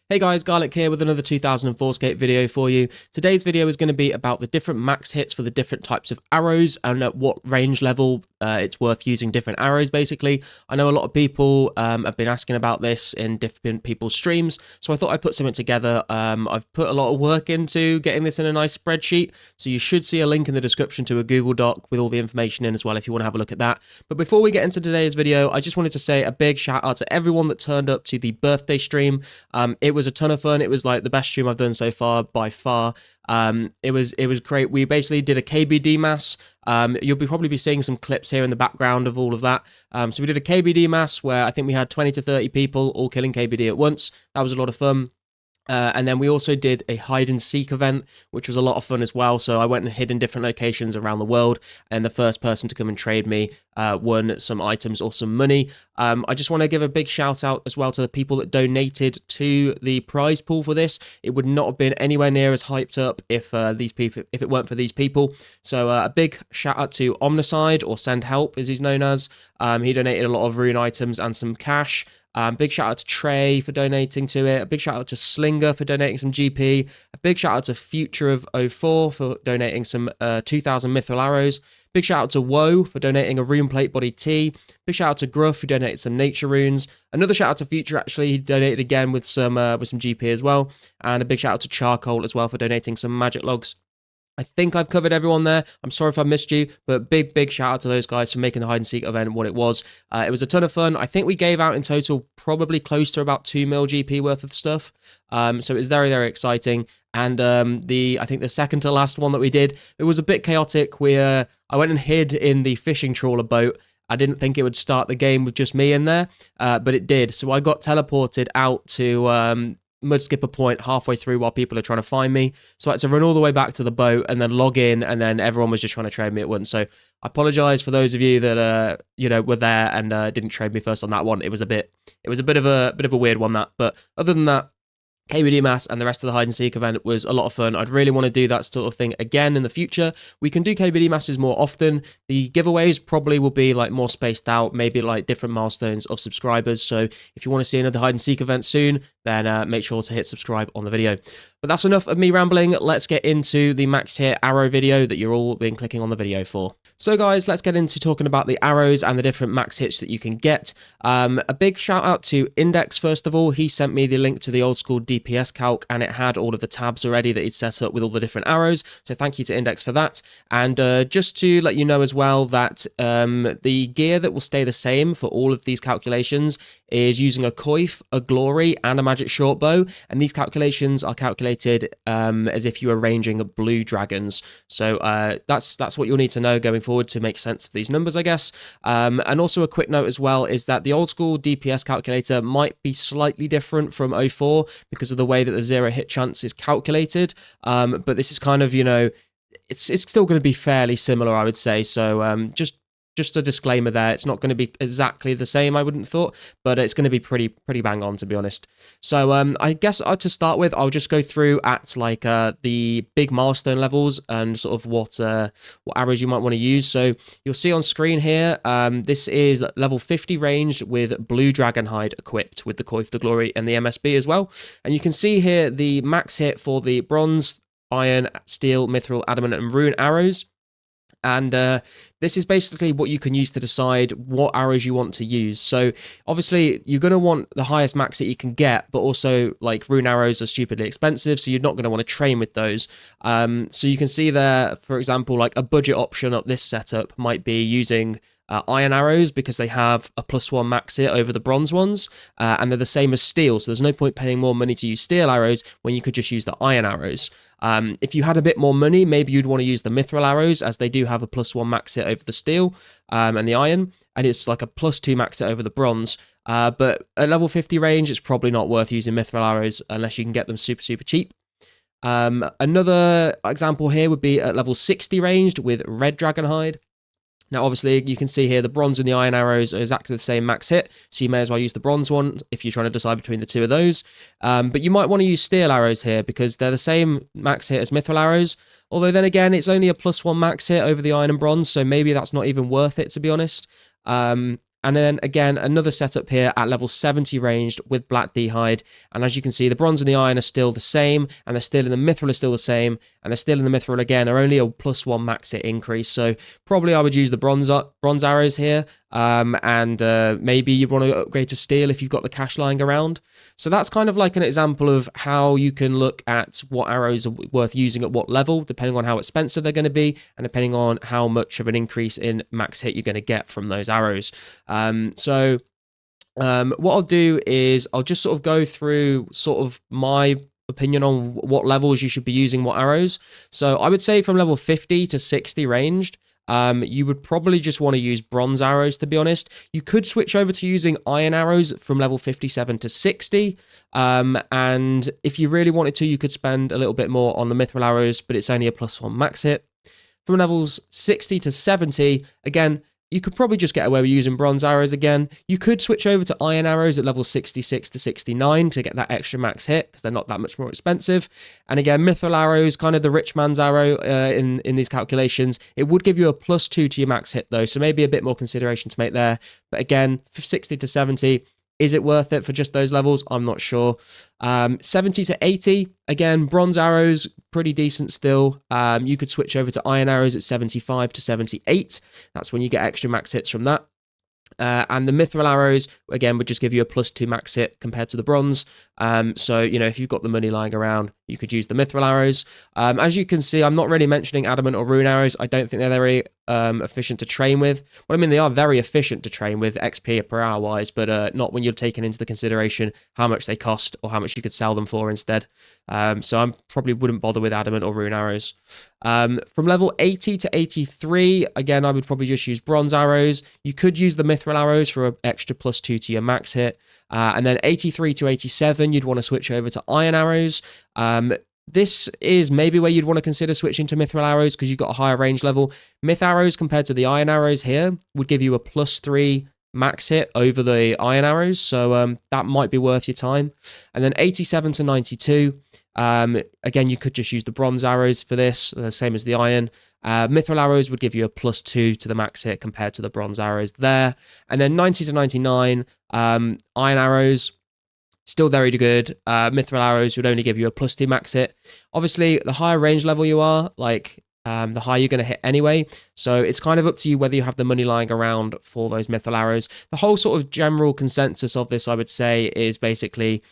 Hey guys, Garlic here with another 2004scape video for you. Today's video is going to be about the different max hits for the different types of arrows and at what range level it's worth using different arrows basically. I know a lot of people have been asking about this in different people's streams, so I thought I'd put something together. I've put a lot of work into getting this in a nice spreadsheet, so you should see a link in the description to a Google Doc with all the information in as well if you want to have a look at that. But before we get into today's video, I just wanted to say a big shout out to everyone that turned up to the birthday stream. It was a ton of fun. It was like the best stream I've done so far by far. It was great. We basically did a KBD mass. You'll probably be seeing some clips here in the background of all of that. So we did a KBD mass where I think we had 20 to 30 people all killing KBD at once. That was a lot of fun. And then we also did a hide and seek event, which was a lot of fun as well. So I went and hid in different locations around the world, and the first person to come and trade me won some items or some money. I just want to give a big shout out as well to the people that donated to the prize pool for this. It would not have been anywhere near as hyped up if it weren't for these people. So a big shout out to Omnicide, or Send Help as he's known as. He donated a lot of rune items and some cash. Big shout out to Trey for donating to it. A big shout out to Slinger for donating some GP. A big shout out to Future of 04 for donating some 2,000 mithril arrows. Big shout out to Woe for donating a rune plate body T. Big shout out to Gruff who donated some nature runes. Another shout out to Future actually. He donated again with some GP as well. And a big shout out to Charcoal as well for donating some magic logs. I think I've covered everyone there. I'm sorry if I missed you, but big shout out to those guys for making the hide and seek event what it was. It was a ton of fun. I think we gave out in total probably close to about 2 mil GP worth of stuff. So it was very exciting. And I think the second to last one that we did, it was a bit chaotic. I went and hid in the fishing trawler boat. I didn't think it would start the game with just me in there, but it did. So I got teleported out to Mudskipper Point halfway through while people are trying to find me. So I had to run all the way back to the boat and then log in, and then everyone was just trying to trade me at once. So I apologize for those of you that were there and didn't trade me first on that one. It was a bit of a weird one, that. But other than that, KBD Mass and the rest of the hide and seek event was a lot of fun. I'd really want to do that sort of thing again in the future. We can do KBD Masses more often. The giveaways probably will be like more spaced out, maybe like different milestones of subscribers. So if you want to see another hide and seek event soon, then make sure to hit subscribe on the video. But that's enough of me rambling. Let's get into the max hit arrow video that you're all been clicking on the video for. So guys, let's get into talking about the arrows and the different max hits that you can get. A big shout out to Index first of all. He sent me the link to the old school DPS calc, and it had all of the tabs already that he'd set up with all the different arrows. So thank you to Index for that. And just to let you know as well that the gear that will stay the same for all of these calculations is using a coif, a glory, and a magic short bow. And these calculations are calculated as if you were ranging blue dragons. So that's what you'll need to know going forward to make sense of these numbers, I guess. And also a quick note as well is that the old school DPS calculator might be slightly different from 04 because of the way that the zero hit chance is calculated. But this is kind of, it's still going to be fairly similar, I would say. So just a disclaimer there, it's not going to be exactly the same, I wouldn't have thought, but it's going to be pretty bang on, to be honest. So I guess to start with, I'll just go through at like the big milestone levels and sort of what arrows you might want to use. So you'll see on screen here, this is level 50 ranged with blue dragon hide equipped with the coif, the glory, and the MSB as well. And you can see here the max hit for the bronze, iron, steel, mithril, adamant, and rune arrows. And this is basically what you can use to decide what arrows you want to use. So obviously you're going to want the highest max that you can get, but also like rune arrows are stupidly expensive, so you're not going to want to train with those. So you can see there, for example, like a budget option at this setup might be using iron arrows because they have a +1 max hit over the bronze ones, and they're the same as steel, so there's no point paying more money to use steel arrows when you could just use the iron arrows. If you had a bit more money, maybe you'd want to use the mithril arrows, as they do have a +1 max hit over the steel and the iron, and it's like a +2 max hit over the bronze. But at level 50 range, it's probably not worth using mithril arrows unless you can get them super cheap. Another example here would be at level 60 ranged with red dragon hide. Now, obviously, you can see here the bronze and the iron arrows are exactly the same max hit, so you may as well use the bronze one if you're trying to decide between the two of those. But you might want to use steel arrows here because they're the same max hit as mithril arrows, although then again, it's only a +1 max hit over the iron and bronze, so maybe that's not even worth it, to be honest. And then again, another setup here at level 70 ranged with black d'hide. And as you can see, the bronze and the iron are still the same, and they're still in the mithril are still the same, and they're still in the mithril again are only a +1 max hit increase. So probably I would use the bronze arrows here. And maybe you want to upgrade to steel if you've got the cash lying around. So that's kind of like an example of how you can look at what arrows are worth using at what level, depending on how expensive they're going to be, and depending on how much of an increase in max hit you're going to get from those arrows. What I'll do is I'll just sort of go through sort of my opinion on what levels you should be using what arrows. So I would say from level 50 to 60 ranged, you would probably just want to use bronze arrows, to be honest. You could switch over to using iron arrows from level 57 to 60. And if you really wanted to, you could spend a little bit more on the mithril arrows, but it's only a +1 max hit. From levels 60 to 70, again, you could probably just get away with using bronze arrows again. You could switch over to iron arrows at level 66 to 69 to get that extra max hit, because they're not that much more expensive. And again, mithril arrows, kind of the rich man's arrow in these calculations. It would give you a +2 to your max hit though, so maybe a bit more consideration to make there. But again, 60 to 70, is it worth it for just those levels? I'm not sure. 70 to 80, again, bronze arrows, pretty decent still. You could switch over to iron arrows at 75 to 78. That's when you get extra max hits from that. And the mithril arrows, again, would just give you a +2 max hit compared to the bronze. So, you know, if you've got the money lying around, you could use the mithril arrows. As you can see, I'm not really mentioning adamant or rune arrows. I don't think they're very efficient to train with. Well, I mean, they are very efficient to train with XP per hour wise, but not when you're taking into the consideration how much they cost or how much you could sell them for instead. So I probably wouldn't bother with adamant or rune arrows. From level 80 to 83, again, I would probably just use bronze arrows. You could use the mithril arrows for an extra +2 to your max hit. And then 83 to 87, you'd want to switch over to iron arrows. This is maybe where you'd want to consider switching to mithril arrows because you've got a higher range level. Myth arrows compared to the iron arrows here would give you a +3 max hit over the iron arrows. So that might be worth your time. And then 87 to 92, again, you could just use the bronze arrows for this, the same as the iron. Mithril arrows would give you a +2 to the max hit compared to the bronze arrows there. And then 90 to 99, iron arrows, still very good. Mithril arrows would only give you a +2 max hit. Obviously, the higher range level you are, like the higher you're going to hit anyway. So it's kind of up to you whether you have the money lying around for those mithril arrows. The whole sort of general consensus of this, I would say, is basically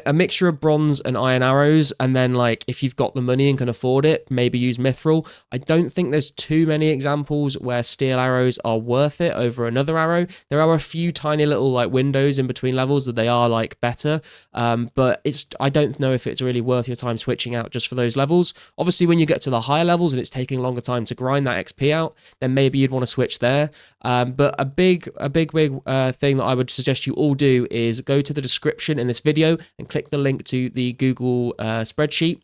a mixture of bronze and iron arrows, and then like if you've got the money and can afford it, maybe use mithril. I don't think there's too many examples where steel arrows are worth it over another arrow. There are a few tiny little like windows in between levels that they are like better, but I don't know if it's really worth your time switching out just for those levels. Obviously, when you get to the higher levels and it's taking longer time to grind that XP out, then maybe you'd want to switch there. But a big thing that I would suggest you all do is go to the description in this video and click the link to the Google spreadsheet.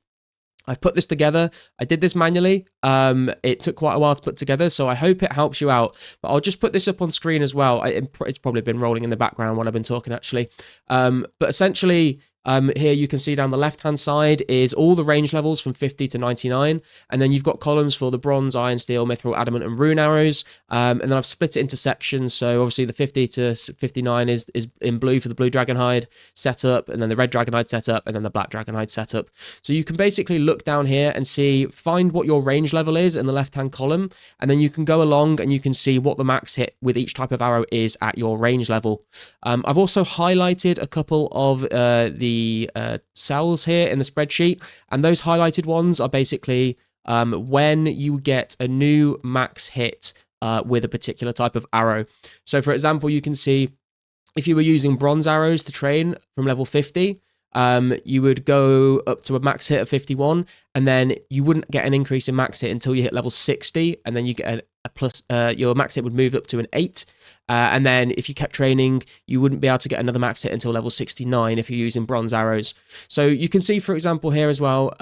I've put this together. I did this manually. It took quite a while to put together, so I hope it helps you out. But I'll just put this up on screen as well. It's probably been rolling in the background when I've been talking, actually. But essentially, here you can see down the left-hand side is all the range levels from 50 to 99, and then you've got columns for the bronze, iron, steel, mithril, adamant, and rune arrows. And then I've split it into sections. So obviously the 50 to 59 is in blue for the blue dragonhide setup, and then the red dragonhide setup, and then the black dragonhide setup. So you can basically look down here and find what your range level is in the left-hand column, and then you can go along and you can see what the max hit with each type of arrow is at your range level. I've also highlighted a couple of the cells here in the spreadsheet, and those highlighted ones are basically when you get a new max hit with a particular type of arrow. So for example, you can see if you were using bronze arrows to train from level 50, you would go up to a max hit of 51, and then you wouldn't get an increase in max hit until you hit level 60, and then you get a plus, your max hit would move up to an 8. And then if you kept training, you wouldn't be able to get another max hit until level 69 if you're using bronze arrows. So you can see, for example, here as well,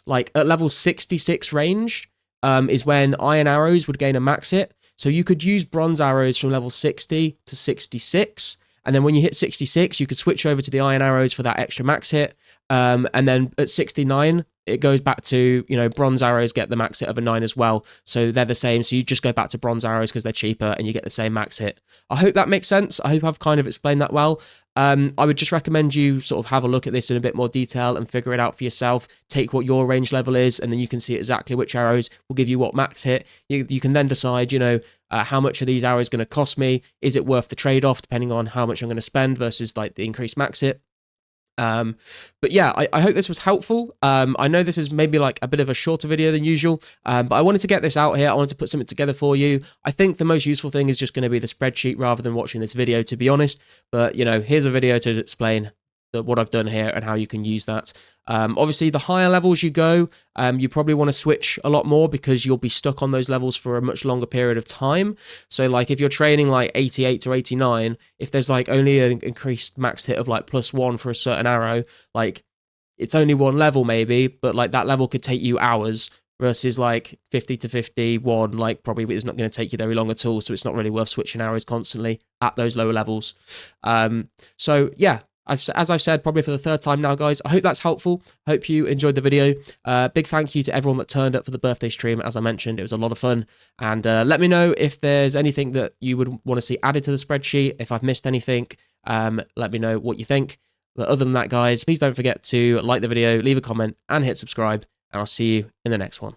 like at level 66 range is when iron arrows would gain a max hit. So you could use bronze arrows from level 60 to 66. And then when you hit 66, you could switch over to the iron arrows for that extra max hit. And then at 69, it goes back to, you know, bronze arrows get the max hit of a 9 as well. So they're the same. So you just go back to bronze arrows because they're cheaper and you get the same max hit. I hope that makes sense. I hope I've kind of explained that well. I would just recommend you sort of have a look at this in a bit more detail and figure it out for yourself. Take what your range level is, and then you can see exactly which arrows will give you what max hit. You can then decide, you know, how much are these arrows going to cost me? Is it worth the trade-off depending on how much I'm going to spend versus like the increased max hit? But yeah, I hope this was helpful. I know this is maybe like a bit of a shorter video than usual, but I wanted to get this out here. I wanted to put something together for you. I think the most useful thing is just going to be the spreadsheet rather than watching this video, to be honest. But, you know, here's a video to explain what I've done here and how you can use that. Obviously, the higher levels you go, you probably want to switch a lot more because you'll be stuck on those levels for a much longer period of time. So like if you're training like 88 to 89, if there's like only an increased max hit of like +1 for a certain arrow, like it's only one level maybe, but like that level could take you hours versus like 50 to 51, like probably it's not going to take you very long at all. So it's not really worth switching arrows constantly at those lower levels. So yeah. As I've said, probably for the third time now, guys, I hope that's helpful. Hope you enjoyed the video. Big thank you to everyone that turned up for the birthday stream. As I mentioned, it was a lot of fun. And let me know if there's anything that you would want to see added to the spreadsheet. If I've missed anything, let me know what you think. But other than that, guys, please don't forget to like the video, leave a comment, and hit subscribe. And I'll see you in the next one.